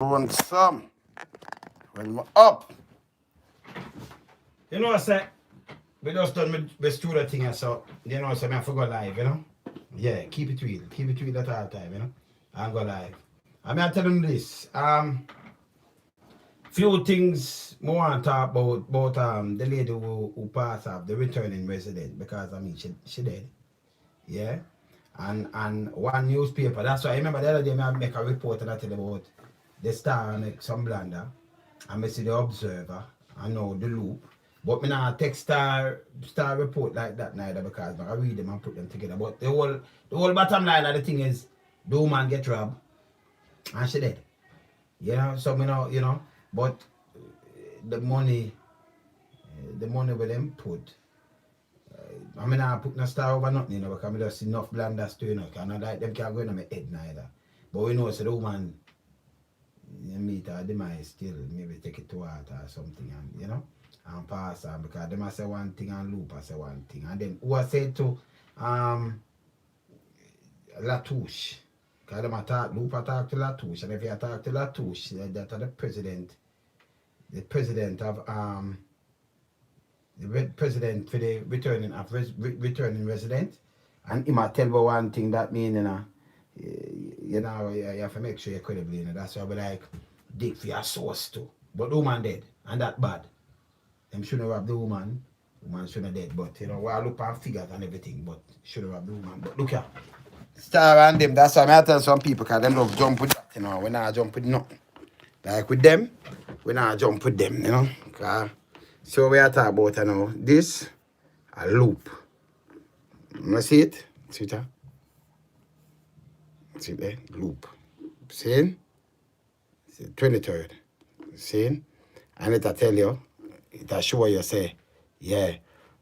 Want some? When we're up. You know, I say, we just done with studio thing, so, you know, so I forgot live, you know? Yeah, keep it real. Keep it real at all time, you know? I'm go live. I'm going to tell them this. Few things more want to talk about the lady who passed off, the returning resident, because, I mean, she dead. Yeah? And one newspaper, that's why I remember the other day I make a report and I tell about the Star and some blander. I see the Observer, I know the Loop. But me not take star report like that neither because I read them and put them together. But the whole bottom line of the thing is the woman get robbed and she dead. You know, so me know, you know, but the money with them put. I mean, I put no star over nothing, you know, because I just see enough blanders to, you know, because I like them can't go in my head neither. But we know, so the woman, you meet her demise still, maybe take it to heart or something, and, you know, and pass on, because they must say one thing and Loop I say one thing. And then, who I said to Latouche, because them attack, Loop attack to Latouche, and if you attack to Latouche, that are the president of, the president for the returning resident, and he might tell me one thing that mean, you have to make sure you're credible, you know. That's why we like dig for your source too. But the woman dead, and that bad. Them shouldn't rob the woman shouldn't dead. But you know, we look at figures and everything, but shouldn't rob the woman. But look here. Star and them, that's why I tell some people, because them love jump with that, you know. We not jump with nothing. Like with them, we not jump with them, you know. So we are talking about, you know, this a Loop. You see it? See it? See there? Loop. See? 23rd. See? And it'll tell you, it'll show you, say, yeah,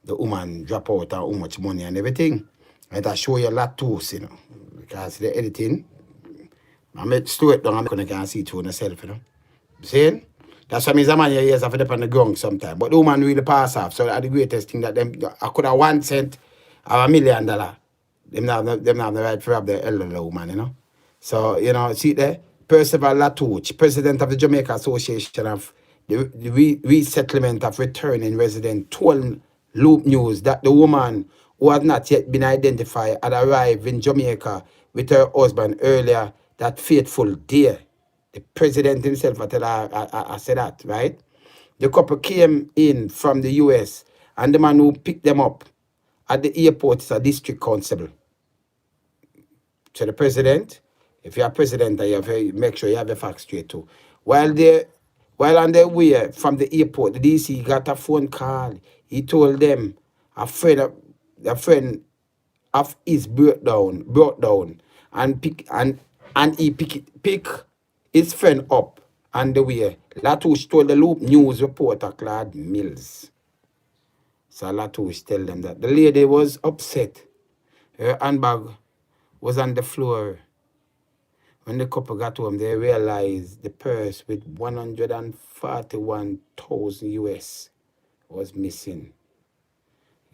the woman drop out how much money and everything. And it'll show you a lot too, you know. Because the editing, I made straight down, I'm going to see it to myself, you know. See? That's why a man your ears have to depend on the ground sometimes. But the woman really pass off. So that's the greatest thing that them, I could have 1 cent or $1 million. Them not have the right to rob the elderly woman, you know. So, you know, see there? Percival Latouche, president of the Jamaica Association of the Resettlement of Returning Residents, told Loop News that the woman who had not yet been identified had arrived in Jamaica with her husband earlier that fateful day. The president himself, I said that, right? The couple came in from the US, and the man who picked them up at the airport is a district constable. So the president, if you're a president, you have to make sure you have the facts straight too. While on their way from the airport, the DC got a phone call. He told them a friend of his brought down and he pick his friend up on the way. Latouche told the Loop News reporter Claude Mills. So Latouche tell them that the lady was upset. Her handbag was on the floor. When the couple got home, they realized the purse with 141,000 US was missing.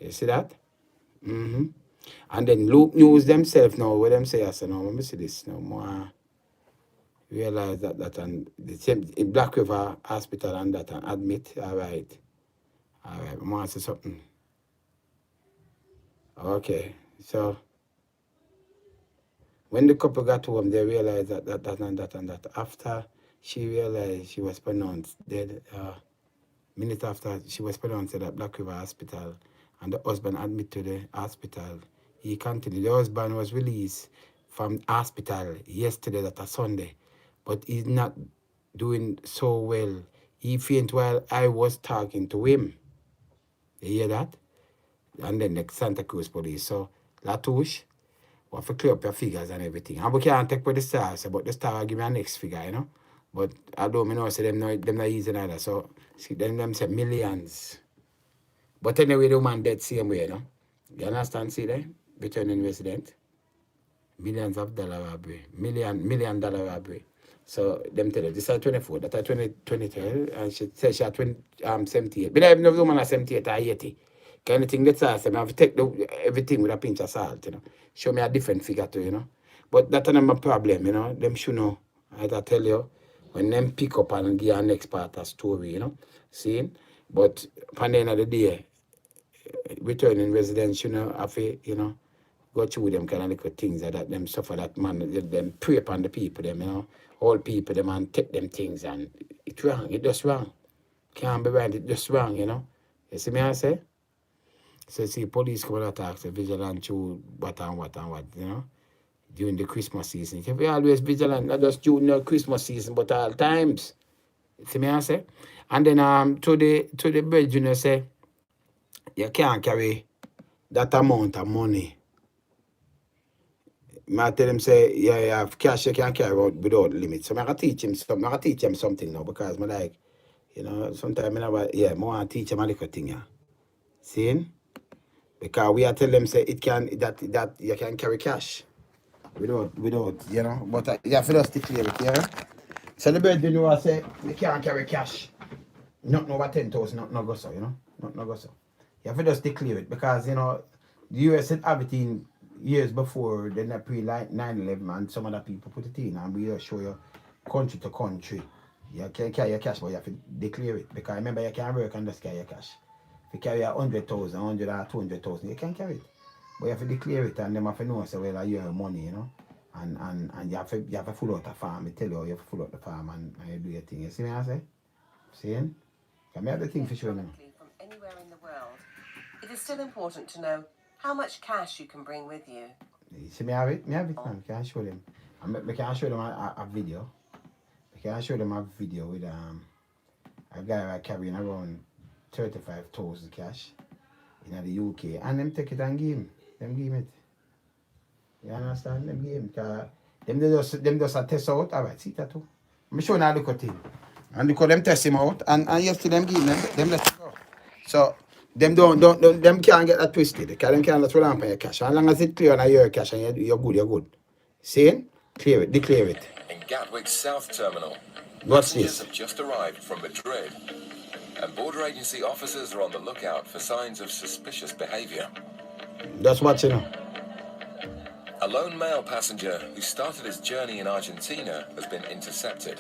You see that? And then Loop News themselves now, what them say, I said, no, let me see this now. More realize that and the same in Black River Hospital and that and admit. All right. I want to say something. Okay. So when the couple got home, they realized that. After she realized she was pronounced dead, minute after she was pronounced at Black River Hospital, and the husband admitted to the hospital, he continued. The husband was released from hospital yesterday, that a Sunday, but he's not doing so well. He fainted while I was talking to him. You hear that? And then the Santa Cruz police. So, Latouche, we have to clear up your figures and everything. And we can't take with the stars, but the star will give me a next figure, you know. But I don't know, so them not easy neither. So, see, them say millions. But anyway, the woman dead same way, you know. You understand, see there? Returning resident. Millions of dollar robbery. $1 million robbery. So, them tell her, this is 24, that is 23, and she said she had 78. But I even know the woman has 78 or 80. Because anything that's awesome, I have to take everything with a pinch of salt, you know. Show me a different figure too, you know. But that's not my problem, you know. Them should know. I tell you, When them pick up and give our next part of story, you know. See? But at the end of the day, returning residents, you know, have to, you know, go through them kind of little things that them suffer that man, them prey upon the people, them, you know. All people, them and take them things and it's wrong, it just wrong. Can't be right, it just wrong, you know. You see me I say? So see police come and attack the vigilant to what and what and what, you know. During the Christmas season. You be always vigilant, not just during the Christmas season, but all times. See me I say? And then to the bridge, you know, say you can't carry that amount of money. I tell him say, yeah, you have cash you can carry out without limit. So I can teach him something. I can teach him something now because I like, you know, sometimes I want to teach him a little thing, yeah. See? Because we are tell them say it can that you can carry cash without you know, but you have to just declare it, yeah. So the bird you know I say you can't carry cash. Not over 10,000, not go so, you know. Not go so. You have to just declare it because you know the US had everything years before then pre 9/11 and some other people put it in and we just show you country to country. You can carry your cash but you have to declare it because remember you can't work and just carry your cash. If you carry 100,000, 100 or 200,000, you can carry it. But you have to declare it and them have to know say well you have money, you know. And you have to full out the farm. I tell you have to full out the farm and you do your thing. You see me I say? Seeing? Can I have the thing for sure now? From anywhere in the world, it is still important to know how much cash you can bring with you. You see me have it? Me have it, man. Can I show them? I can show them a video. I can show them a video with a guy carrying around 35,000 cash in the UK, and them take it and give him. Them give him it. You understand? Them give him. Because them just a test out. All right, see that too. I'm showing how look at him. And look how them test him out, and yesterday them give him, them let it go. So them them can't get that twisted. Because them can't just rely on your cash. As long as it's clear on your cash and you're good. See? Clear it, declare it. In Gatwick's South Terminal, What's passengers this? have just arrived from Madrid, and border agency officers are on the lookout for signs of suspicious behaviour. Just watch it now. A lone male passenger who started his journey in Argentina has been intercepted.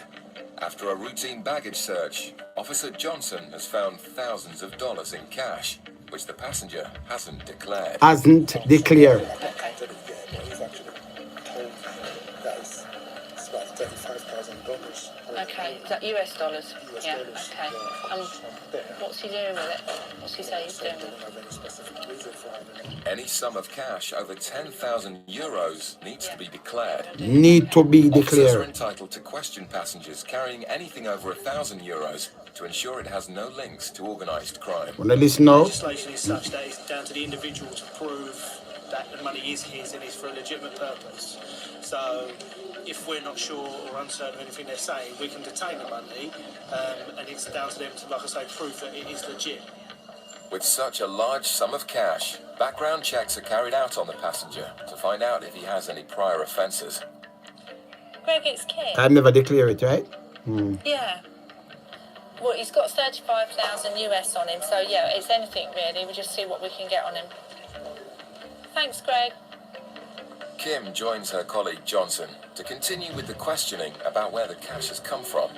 After a routine baggage search, Officer Johnson has found thousands of dollars in cash, which the passenger hasn't declared. Hasn't declared. He's actually told that it's about $35,000. Okay, is that US dollars? US Yeah, dollars, okay. What's he doing with it? What's he say he's doing with it? Don't have any specific reason for having it. Any sum of cash over 10,000 euros needs to be declared. Need to be Officers are declared. entitled to question passengers carrying anything over 1,000 euros to ensure it has no links to organised crime. Wanna listen now? Legislation is such that it's down to the individual to prove that the money is his and is for a legitimate purpose. So if we're not sure or uncertain of anything they're saying, we can detain the money, and it's down to them to, like I say, prove that it is legit. With such a large sum of cash, background checks are carried out on the passenger to find out if he has any prior offences. Greg, it's Kim. I never declare it, right? Yeah. Well, he's got 35,000 US on him, so yeah, it's anything really. We'll just see what we can get on him. Thanks, Greg. Kim joins her colleague Johnson to continue with the questioning about where the cash has come from.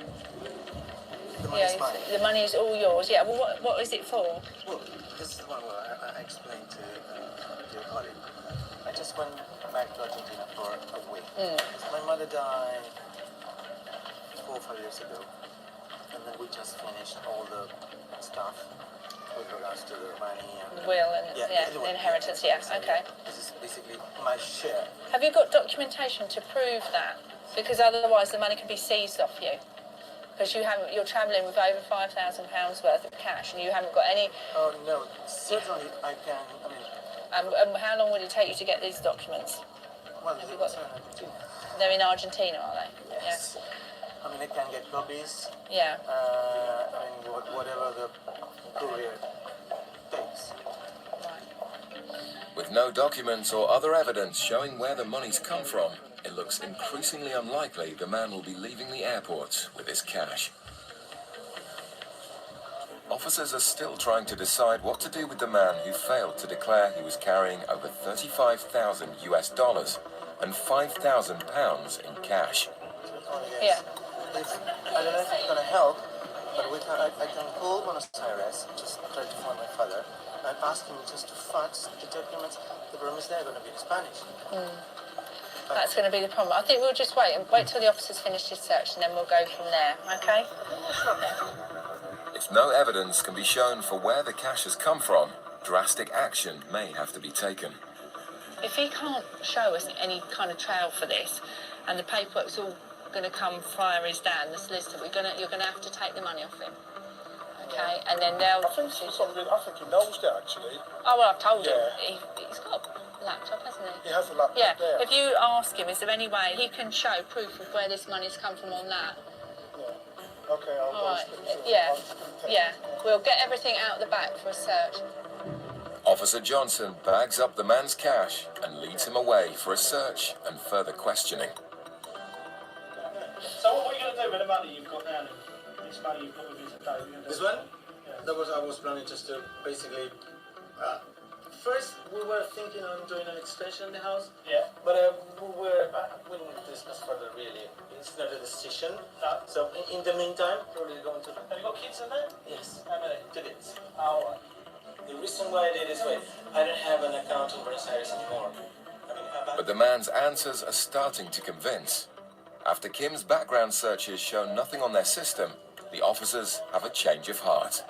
The money is all yours. Yeah. Well, what is it for? Well, this is one where I explained to your colleague. I just went back to Argentina for a week. My mother died 4 or 5 years ago, and then we just finished all the stuff with regards to the money and Will and anyway, inheritance. Yeah. Okay. This is basically my share. Have you got documentation to prove that? Because otherwise, the money can be seized off you. Because you're travelling with over £5,000 worth of cash, and you haven't got any. Oh no, certainly I can. I mean, And how long would it take you to get these documents? well, Have you it's got- in Argentina. They're in Argentina, are they? Yes. I mean, I can get copies. Yeah. I mean, whatever the courier takes. Right. With no documents or other evidence showing where the money's come from, it looks increasingly unlikely the man will be leaving the airport with his cash. Officers are still trying to decide what to do with the man who failed to declare he was carrying over 35,000 US dollars and £5,000 in cash. Yeah. I don't know if it's gonna help, but I can call Buenos Aires, just try to find my father, and ask him just to fax the documents. The problem is they're gonna be in Spanish. That's going to be the problem. I think we'll just wait till the officer's finished his search, and then we'll go from there. Okay? If no evidence can be shown for where the cash has come from, drastic action may have to be taken. If he can't show us any kind of trail for this, and the paperwork's all going to come via his dad, the solicitor, you're going to have to take the money off him. Okay? And then they'll... I think he knows that, actually. Oh, well, I've told him. Yeah. He's got a laptop, hasn't he? He has a laptop there. If you ask him, is there any way he can show proof of where this money's come from on that? Yeah. Okay, I'll go Right. speak to him. Yeah. We'll get everything out the back for a search. Officer Johnson bags up the man's cash and leads him away for a search and further questioning. So what are you going to do with the money you've got now? This money you've got with you today? This one? Yeah. I was planning just to basically. First, we were thinking on doing an extension in the house. Yeah. But we will discuss further. Really, it's not a decision. No. So in the meantime, probably going to. Have you got kids in there? Yes. How many? 2 kids. Oh, right. The reason why I did this way, I don't have an account in Buenos Aires anymore. But the man's answers are starting to convince. After Kim's background searches show nothing on their system, the officers have a change of heart.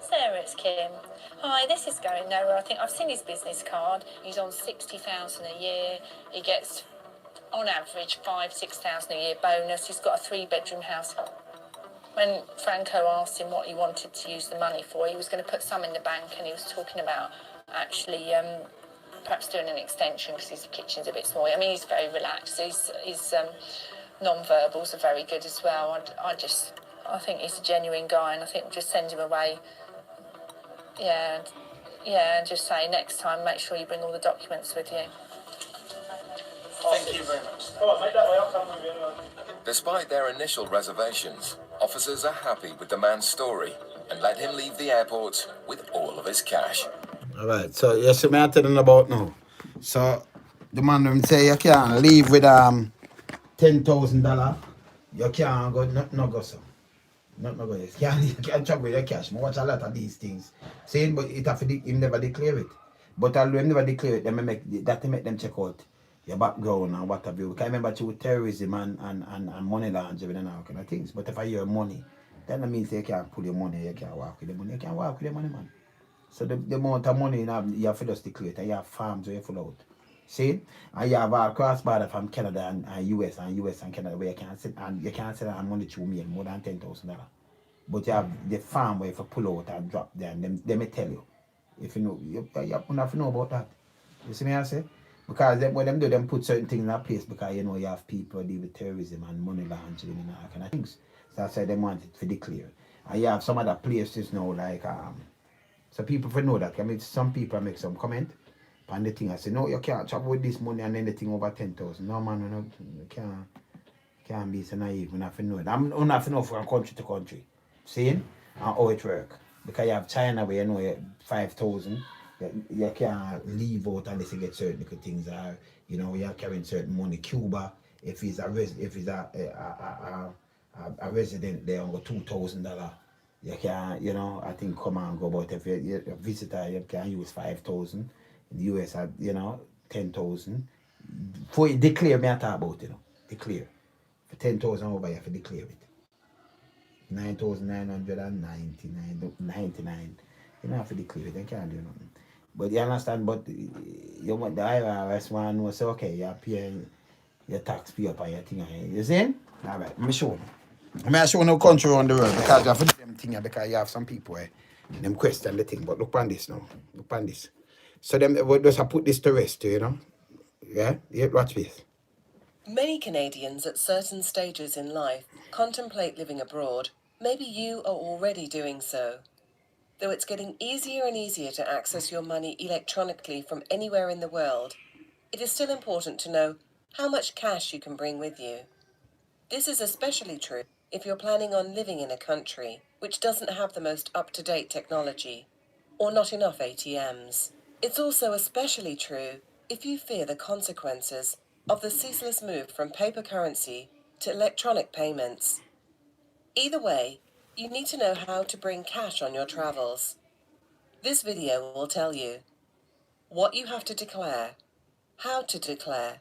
Sarah, it's Kim. Hi, this is going nowhere. I think I've seen his business card. He's on 60,000 a year. He gets, on average, 5,000-6,000 a year bonus. He's got a 3-bedroom house. When Franco asked him what he wanted to use the money for, he was going to put some in the bank, and he was talking about actually perhaps doing an extension because his kitchen's a bit small. I mean, he's very relaxed. His non-verbals are very good as well. I think he's a genuine guy, and I think we'll just send him away. Yeah, and just say next time, make sure you bring all the documents with you. Thank you very much. Come on, make that way. I'll come with you. Despite their initial reservations, officers are happy with the man's story and let him leave the airport with all of his cash. All right, so you see me I tell them about now. So the man them say you can't leave with $10,000. You can't go no go so. No go. You can't travel with your cash. I watch a lot of these things. Saying but it have to him never declare it. But although him never declare it, they make them check out your background and what have you. Because I remember with terrorism and money laundering and all kind of things. But if I hear money, that means you can't pull your money, you can't walk with the money. You can't walk with the money, man. So the amount of money you have to just declare it, and you have farms where you full out. See? And you have cross border from Canada and US and Canada where you can't sit and you can't sell money to me more than $10,000. But you have the farm where you pull out and drop there, and they may tell you. If you know, you have to know about that. You see me I say? Because when them do, them put certain things in that place because you know you have people deal with terrorism and money laundering and all kind of things. So that's why they want it to declare. And you have some other places now like so people for know that. I mean some people make some comment on the thing. I say no, you can't travel with this money and anything over 10,000. No man, you can't be so naive. You have to know it. I'm not to know from country to country. See? And how it work. Because you have China where you know 5,000. You can't leave out unless you get certain little things. You know, you're carrying certain money. Cuba, if he's a resident there, on $2,000. You can, you know, I think come and go. But if you're a visitor, you can use 5,000. In the US, you know, 10,000. For you declare, me I talk about, you know, declare. For 10,000 over, you have to declare it. 9,999. You don't have to declare it. You can't do nothing. But you understand, but you want the IRS one was say, okay, you pay your tax pay up on your thing. You see? All right, I'm sure. I'm sure no country around the world because you have to do them thing because you have some people where them question the thing. But look on this now. Look on this. So them just put this to rest, you know? Yeah? Watch this. Many Canadians at certain stages in life contemplate living abroad. Maybe you are already doing so. Though it's getting easier and easier to access your money electronically from anywhere in the world, it is still important to know how much cash you can bring with you. This is especially true if you're planning on living in a country which doesn't have the most up-to-date technology or not enough ATMs. It's also especially true if you fear the consequences of the ceaseless move from paper currency to electronic payments. Either way, you need to know how to bring cash on your travels. This video will tell you what you have to declare, how to declare,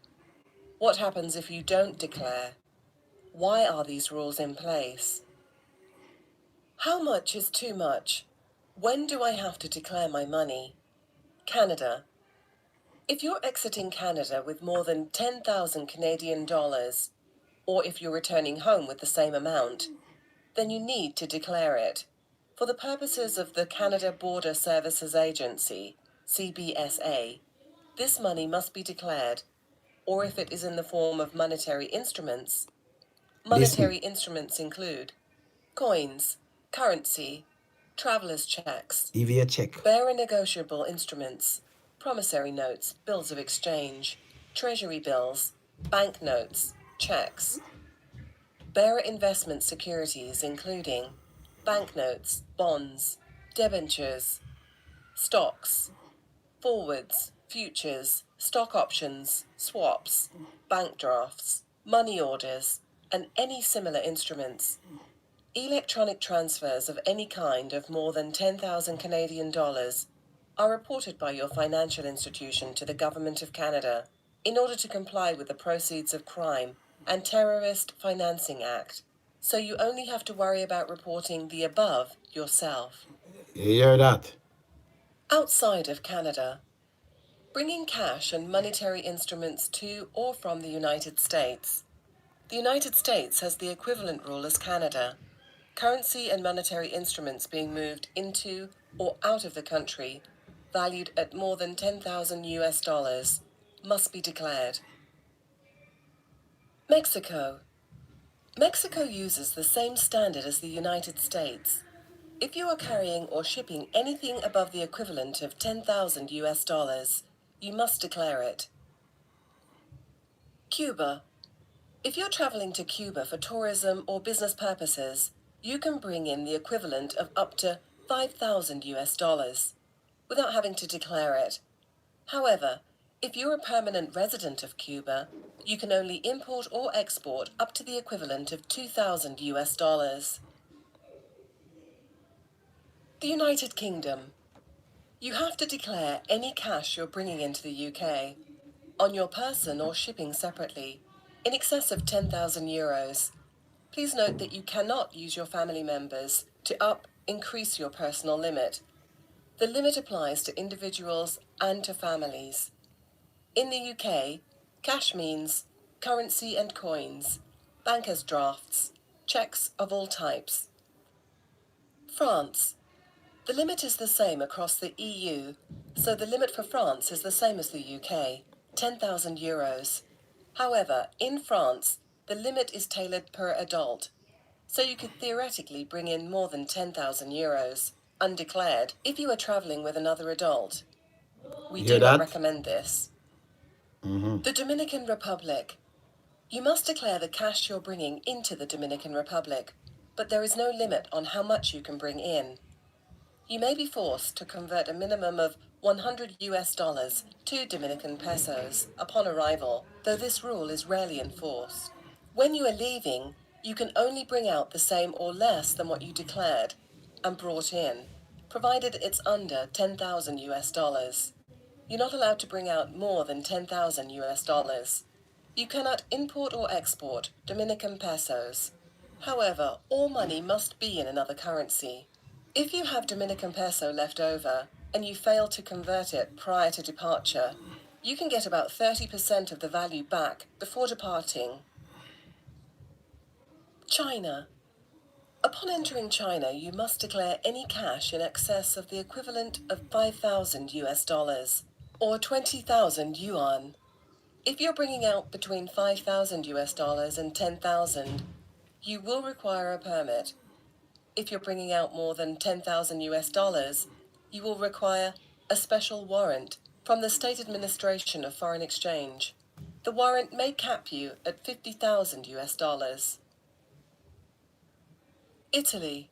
what happens if you don't declare, why are these rules in place, how much is too much, when do I have to declare my money, Canada. If you're exiting Canada with more than 10,000 Canadian dollars, or if you're returning home with the same amount, then you need to declare it. For the purposes of the Canada Border Services Agency, CBSA, this money must be declared, or if it is in the form of monetary instruments. Monetary instruments include coins, currency, traveler's checks, EVA check. bearer negotiable instruments, promissory notes, bills of exchange, treasury bills, banknotes, checks, bearer investment securities including banknotes, bonds, debentures, stocks, forwards, futures, stock options, swaps, bank drafts, money orders, and any similar instruments. Electronic transfers of any kind of more than 10,000 Canadian dollars are reported by your financial institution to the Government of Canada in order to comply with the Proceeds of Crime and Terrorist Financing Act. So you only have to worry about reporting the above yourself. You hear that? Outside of Canada, bringing cash and monetary instruments to or from the United States. The United States has the equivalent rule as Canada. Currency and monetary instruments being moved into or out of the country, valued at more than 10,000 US dollars, must be declared. Mexico. Mexico uses the same standard as the United States. If you are carrying or shipping anything above the equivalent of 10,000 US dollars, you must declare it. Cuba. If you're traveling to Cuba for tourism or business purposes, you can bring in the equivalent of up to 5,000 US dollars without having to declare it. However, if you're a permanent resident of Cuba, you can only import or export up to the equivalent of 2,000 US dollars. The United Kingdom. You have to declare any cash you're bringing into the UK, on your person or shipping separately, in excess of 10,000 euros. Please note that you cannot use your family members to increase your personal limit. The limit applies to individuals and to families. In the UK, cash means currency and coins, bankers' drafts, cheques of all types. France. The limit is the same across the EU, so the limit for France is the same as the UK, 10,000 euros. However, in France, the limit is tailored per adult, so you could theoretically bring in more than 10,000 euros, undeclared, if you are traveling with another adult. We do not recommend this. The Dominican Republic. You must declare the cash you're bringing into the Dominican Republic, but there is no limit on how much you can bring in. You may be forced to convert a minimum of 100 US dollars to Dominican pesos upon arrival, though this rule is rarely enforced. When you are leaving, you can only bring out the same or less than what you declared and brought in, provided it's under 10,000 US dollars. You're not allowed to bring out more than 10,000 US dollars. You cannot import or export Dominican pesos. However, all money must be in another currency. If you have Dominican peso left over and you fail to convert it prior to departure, you can get about 30% of the value back before departing. China. Upon entering China, you must declare any cash in excess of the equivalent of 5,000 US dollars or 20,000 yuan. If you're bringing out between 5,000 US dollars and 10,000, you will require a permit. If you're bringing out more than 10,000 US dollars, you will require a special warrant from the State Administration of Foreign Exchange. The warrant may cap you at 50,000 US dollars. Italy.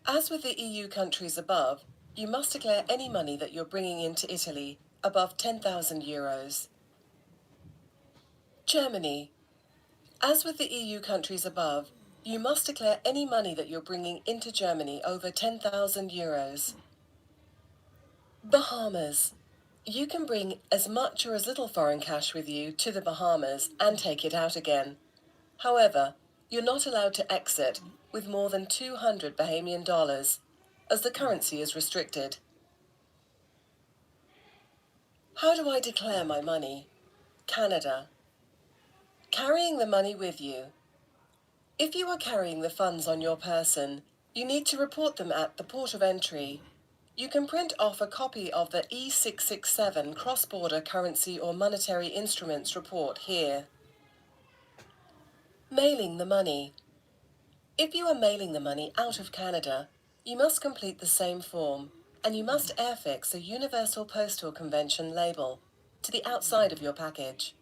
As with the EU countries above, you must declare any money that you're bringing into Italy above 10,000 euros. Germany. As with the EU countries above, You must declare any money that you're bringing into Germany over 10,000 euros. Bahamas. You can bring as much or as little foreign cash with you to the Bahamas and take it out again. However, you're not allowed to exit with more than 200 Bahamian dollars, as the currency is restricted. How do I declare my money? Canada. Carrying the money with you. If you are carrying the funds on your person, you need to report them at the port of entry. You can print off a copy of the E667 Cross-Border Currency or Monetary Instruments report here. Mailing the money. If you are mailing the money out of Canada, you must complete the same form, and you must affix a Universal Postal Convention label to the outside of your package.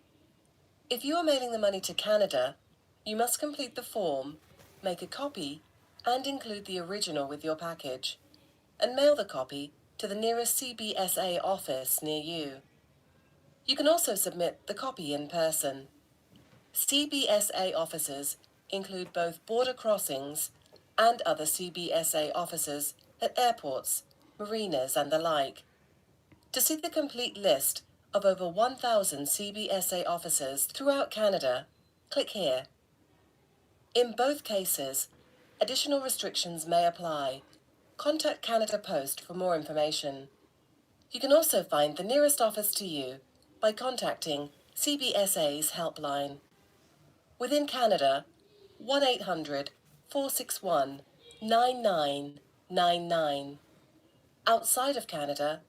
If you are mailing the money to Canada, you must complete the form, make a copy, and include the original with your package, and mail the copy to the nearest CBSA office near you. You can also submit the copy in person. CBSA offices include both border crossings and other CBSA offices at airports, marinas, and the like. To see the complete list of over 1,000 CBSA offices throughout Canada, click here. In both cases, additional restrictions may apply. Contact Canada Post for more information. You can also find the nearest office to you by contacting CBSA's helpline. Within Canada, 1-800-461-9999. Outside of Canada,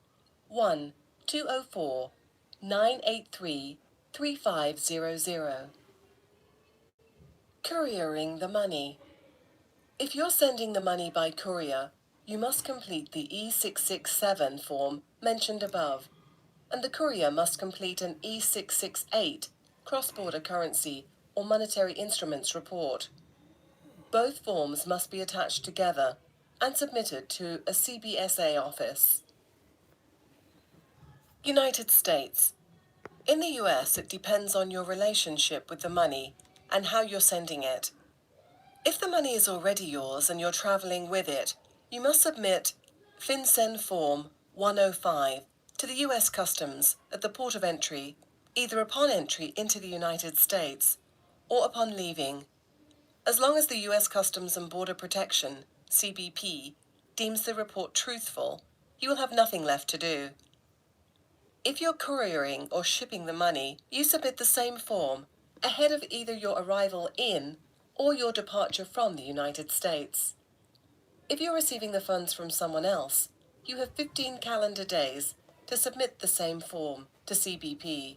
1-204-983-3500. Couriering the money. If you're sending the money by courier, you must complete the E667 form mentioned above, and the courier must complete an E668 cross-border currency or monetary instruments report. Both forms must be attached together and submitted to a CBSA office. United States. In the US, it depends on your relationship with the money and how you're sending it. If the money is already yours and you're traveling with it, you must submit FinCEN Form 105 to the US Customs at the port of entry, either upon entry into the United States or upon leaving. As long as the US Customs and Border Protection, CBP, deems the report truthful, you will have nothing left to do. If you're couriering or shipping the money, you submit the same form ahead of either your arrival in or your departure from the United States. If you're receiving the funds from someone else, you have 15 calendar days to submit the same form to CBP.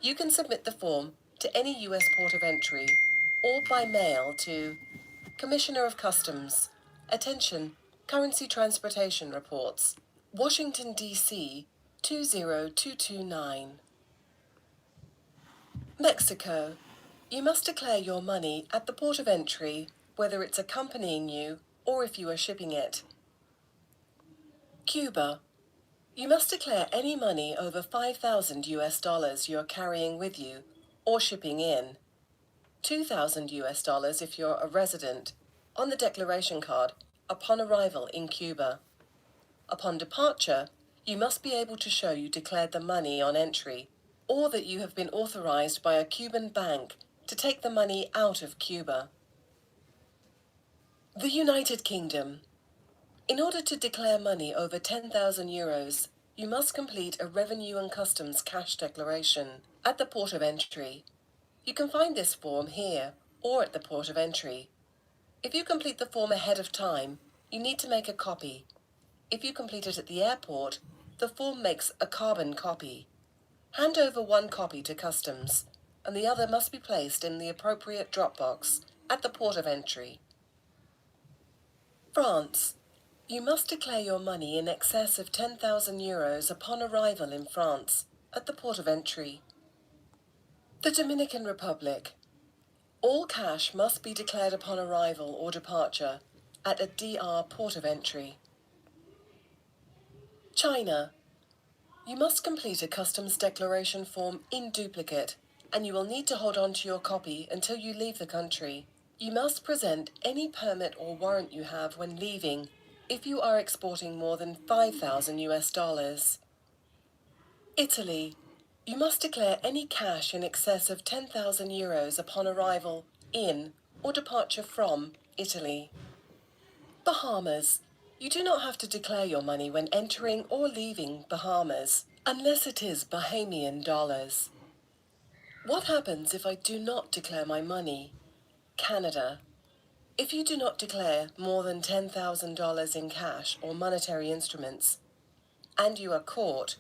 You can submit the form to any US port of entry or by mail to Commissioner of Customs. Attention, Currency Transportation Reports, Washington, D.C. 20229. Mexico. You must declare your money at the port of entry, whether it's accompanying you or if you are shipping it. Cuba. You must declare any money over 5,000 US dollars you're carrying with you or shipping in. 2,000 US dollars if you're a resident on the declaration card upon arrival in Cuba. Upon departure, you must be able to show you declared the money on entry, or that you have been authorized by a Cuban bank to take the money out of Cuba. The United Kingdom. In order to declare money over 10,000 euros, you must complete a Revenue and Customs cash declaration at the port of entry. You can find this form here or at the port of entry. If you complete the form ahead of time, you need to make a copy. If you complete it at the airport, the form makes a carbon copy. Hand over one copy to Customs, and the other must be placed in the appropriate drop box at the port of entry. France. You must declare your money in excess of 10,000 euros upon arrival in France at the port of entry. The Dominican Republic. All cash must be declared upon arrival or departure at a DR port of entry. China. You must complete a customs declaration form in duplicate, and you will need to hold on to your copy until you leave the country. You must present any permit or warrant you have when leaving if you are exporting more than 5,000 US dollars. Italy. You must declare any cash in excess of 10,000 euros upon arrival in or departure from Italy. Bahamas. You do not have to declare your money when entering or leaving Bahamas, unless it is Bahamian dollars. What happens if I do not declare my money? Canada. If you do not declare more than $10,000 in cash or monetary instruments, and you are caught,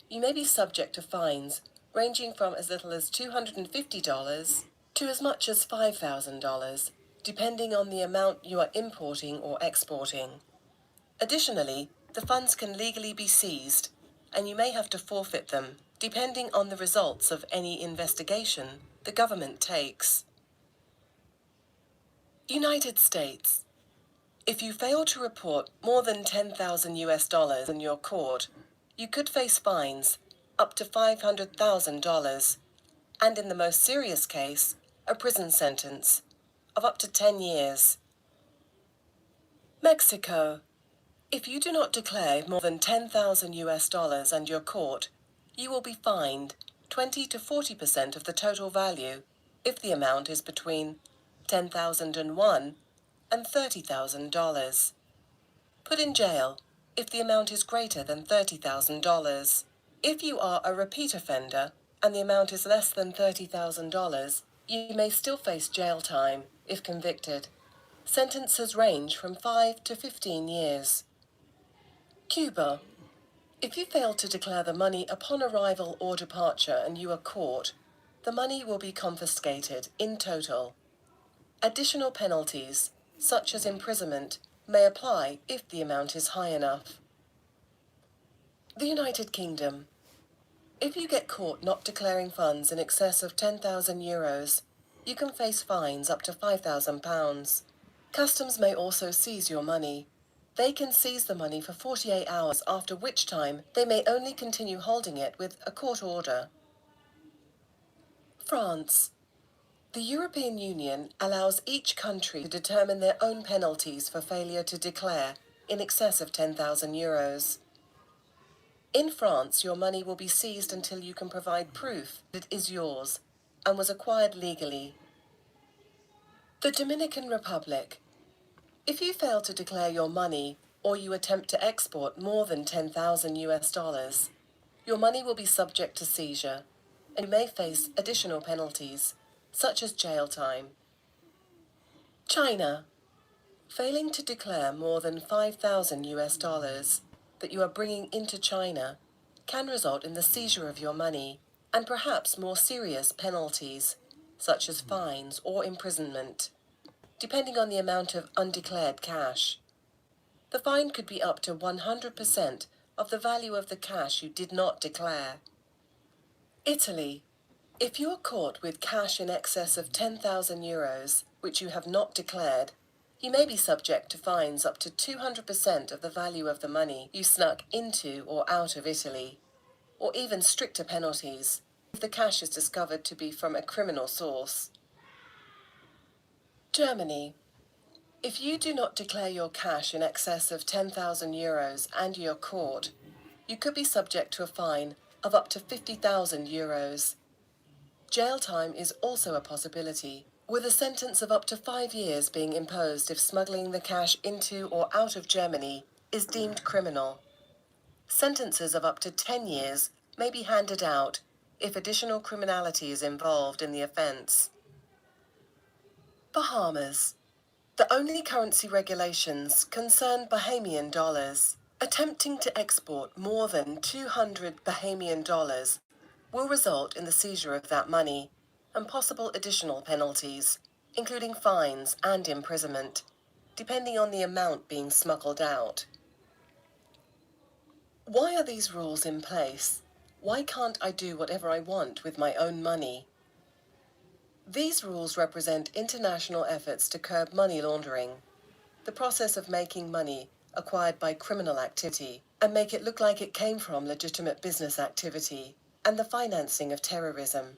you may be subject to fines ranging from as little as $250 to as much as $5,000, depending on the amount you are importing or exporting. Additionally, the funds can legally be seized, and you may have to forfeit them, depending on the results of any investigation the government takes. United States. If you fail to report more than 10,000 US dollars in your court, you could face fines up to $500,000, and in the most serious case, a prison sentence of up to 10 years. Mexico. If you do not declare more than 10,000 US dollars and you're caught, you will be fined 20 to 40% of the total value if the amount is between $10,001 and $30,000. Put in jail if the amount is greater than $30,000. If you are a repeat offender and the amount is less than $30,000, you may still face jail time if convicted. Sentences range from 5 to 15 years. Cuba. If you fail to declare the money upon arrival or departure and you are caught, the money will be confiscated in total. Additional penalties, such as imprisonment, may apply if the amount is high enough. The United Kingdom. If you get caught not declaring funds in excess of 10,000 euros, you can face fines up to £5,000. Customs may also seize your money. They can seize the money for 48 hours, after which time they may only continue holding it with a court order. France. The European Union allows each country to determine their own penalties for failure to declare in excess of 10,000 euros. In France, your money will be seized until you can provide proof that it is yours and was acquired legally. The Dominican Republic. If you fail to declare your money or you attempt to export more than 10,000 US dollars, your money will be subject to seizure and you may face additional penalties, such as jail time. China. Failing to declare more than 5,000 US dollars that you are bringing into China can result in the seizure of your money and perhaps more serious penalties, such as fines or imprisonment, depending on the amount of undeclared cash. The fine could be up to 100% of the value of the cash you did not declare. Italy. If you are caught with cash in excess of 10,000 euros, which you have not declared, you may be subject to fines up to 200% of the value of the money you snuck into or out of Italy, or even stricter penalties if the cash is discovered to be from a criminal source. Germany. If you do not declare your cash in excess of 10,000 euros and you're caught, you could be subject to a fine of up to 50,000 euros. Jail time is also a possibility, with a sentence of up to 5 years being imposed if smuggling the cash into or out of Germany is deemed criminal. Sentences of up to 10 years may be handed out if additional criminality is involved in the offence. Bahamas. The only currency regulations concern Bahamian dollars. Attempting to export more than 200 Bahamian dollars will result in the seizure of that money and possible additional penalties, including fines and imprisonment, depending on the amount being smuggled out. Why are these rules in place? Why can't I do whatever I want with my own money? These rules represent international efforts to curb money laundering, the process of making money acquired by criminal activity, and make it look like it came from legitimate business activity, and the financing of terrorism.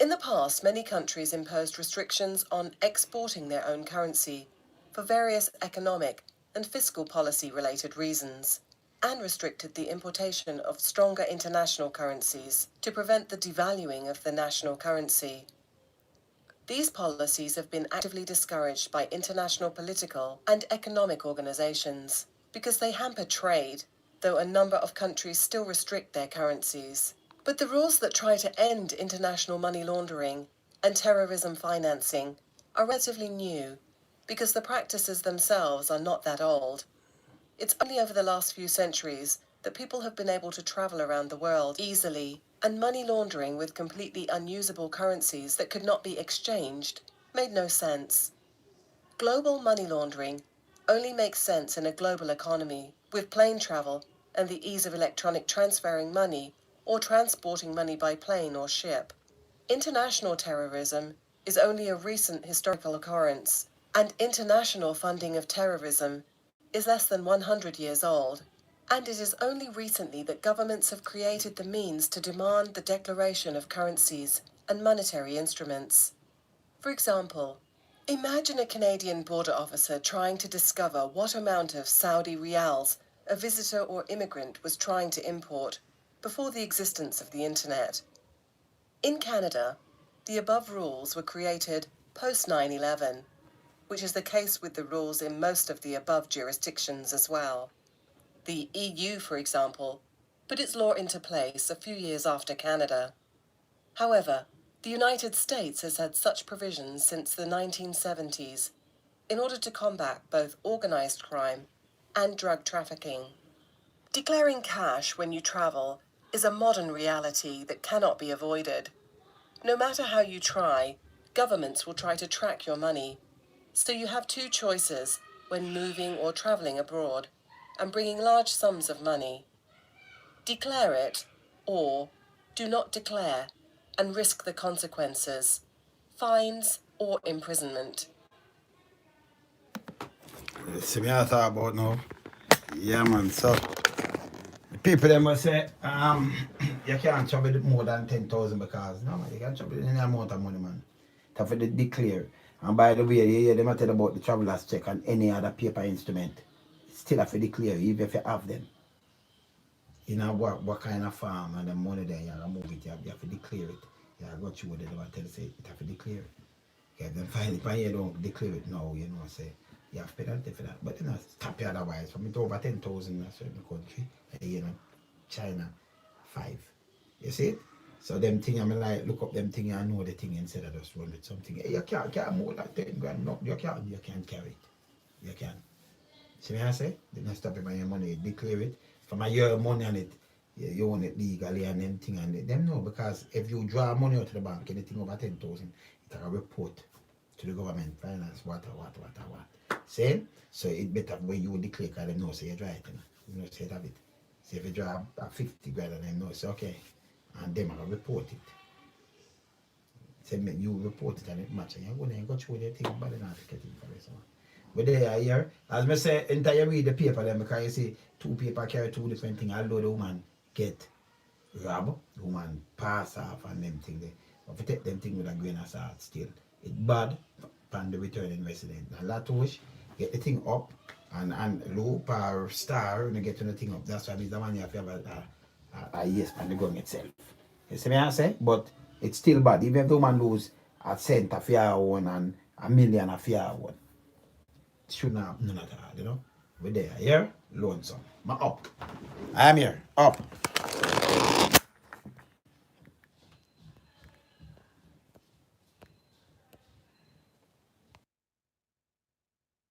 In the past, many countries imposed restrictions on exporting their own currency for various economic and fiscal policy-related reasons, and restricted the importation of stronger international currencies to prevent the devaluing of the national currency. These policies have been actively discouraged by international political and economic organizations because they hamper trade, though a number of countries still restrict their currencies. But the rules that try to end international money laundering and terrorism financing are relatively new because the practices themselves are not that old. It's only over the last few centuries that people have been able to travel around the world easily, and money laundering with completely unusable currencies that could not be exchanged made no sense. Global money laundering only makes sense in a global economy with plane travel and the ease of electronic transferring money or transporting money by plane or ship. International terrorism is only a recent historical occurrence, and international funding of terrorism is less than 100 years old. And it is only recently that governments have created the means to demand the declaration of currencies and monetary instruments. For example, imagine a Canadian border officer trying to discover what amount of Saudi riyals a visitor or immigrant was trying to import before the existence of the internet. In Canada, the above rules were created post 9/11, which is the case with the rules in most of the above jurisdictions as well. The EU, for example, put its law into place a few years after Canada. However, the United States has had such provisions since the 1970s in order to combat both organized crime and drug trafficking. Declaring cash when you travel is a modern reality that cannot be avoided. No matter how you try, governments will try to track your money. So you have two choices when moving or traveling abroad and bringing large sums of money. Declare it, or do not declare and risk the consequences, fines or imprisonment. See me I thought about now. Yeah man, so the people them will say, you can't travel more than 10,000 because no man, you can't travel any amount of money man. You have to declare. And by the way, you hear them tell about the traveller's check and any other paper instrument. Still have to declare even if you have them. You know what kind of farm and the money there you have to move it, you have to declare it. You have to go through the door and tell say you have to declare it. Okay, then finally if you don't declare it now, you know, say you have penalty for that. But you know, stop you otherwise. From it over 10,000 in a certain country, you know, China 5. You see it? So them thing I mean like look up them thing and know the thing instead of just run with something. You can't more like 10 grand. No, you can't carry it. You can. See what I say? They not stop you by your money, declare it. From a year money on it, you own it legally and them thing and them know because if you draw money out of the bank, anything over 10,000, it's a report to the government, finance, what. See? So it better when you declare because them know say you draw it, you know, say have it. So if you draw a 50 grand and them know say okay, and them will report it. Say you report it and it match and you're going to go through the thing but they're not getting for this one. But they are here, as I say, until you read the paper then because you see two paper carry two different things, although the woman get robbed, the woman pass off and them thing there. But if you take them thing with a grain of salt still, it's bad for the returning resident. And Latouche get the thing up and loop or star when you get to the thing up. That's why the one you have to have a yes on the gun itself. You see me I say? But it's still bad. Even if the woman lose a cent of your own and a million of your own. Shouldn't have none at all, you know. We're there, here, lonesome. I'm up. I'm here, up.